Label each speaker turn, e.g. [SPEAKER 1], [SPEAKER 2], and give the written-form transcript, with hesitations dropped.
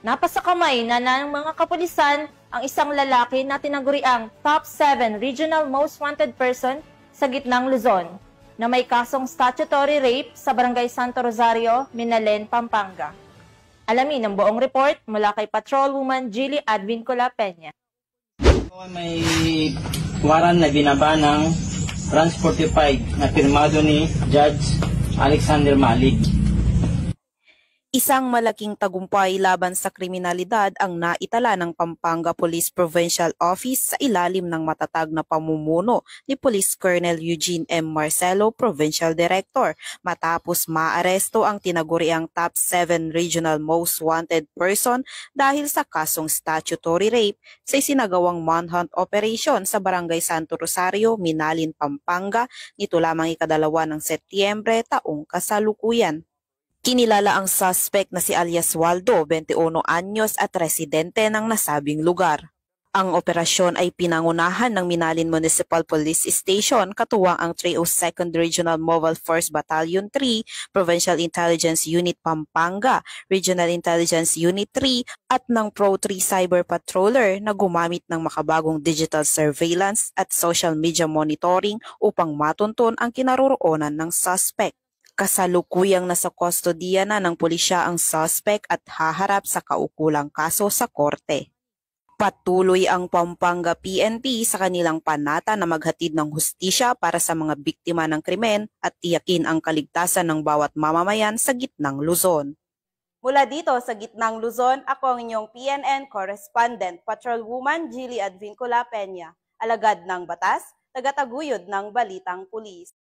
[SPEAKER 1] Napasakamay na ng mga kapulisan ang isang lalaki na tinaguriang top 7 regional most wanted person sa gitnang Luzon na may kasong statutory rape sa Barangay Santo Rosario, Minalen, Pampanga. Alamin ang buong report mula kay Patrolwoman Jilly Advincula Peña.
[SPEAKER 2] May waran na binaba ng Branch 45 na pirmado ni Judge Alexander Malig.
[SPEAKER 3] Isang malaking tagumpay laban sa kriminalidad ang naitala ng Pampanga Police Provincial Office sa ilalim ng matatag na pamumuno ni Police Colonel Eugene M. Marcelo, Provincial Director, matapos maaresto ang tinaguriang top 7 regional most wanted person dahil sa kasong statutory rape sa isinagawang manhunt operation sa Barangay Santo Rosario, Minalin, Pampanga nito lamang ikadalawa ng Setyembre taong kasalukuyan. Kinilala ang suspect na si alias Waldo, 21 anyos at residente ng nasabing lugar. Ang operasyon ay pinangunahan ng Minalin Municipal Police Station katuwang ang 302nd Regional Mobile Force Battalion 3, Provincial Intelligence Unit Pampanga, Regional Intelligence Unit 3 at ng Pro 3 Cyber Patroller na gumamit ng makabagong digital surveillance at social media monitoring upang matunton ang kinaroroonan ng suspect. Kasalukuyang nasa kustodiya na ng pulisya ang suspect at haharap sa kaukulang kaso sa korte. Patuloy ang Pampanga PNP sa kanilang panata na maghatid ng hustisya para sa mga biktima ng krimen at tiyakin ang kaligtasan ng bawat mamamayan sa gitnang Luzon. Mula dito sa gitnang Luzon, ako ang inyong PNN correspondent, Patrolwoman Jilly Advincula Peña, alagad ng batas, tagataguyod ng Balitang Pulis.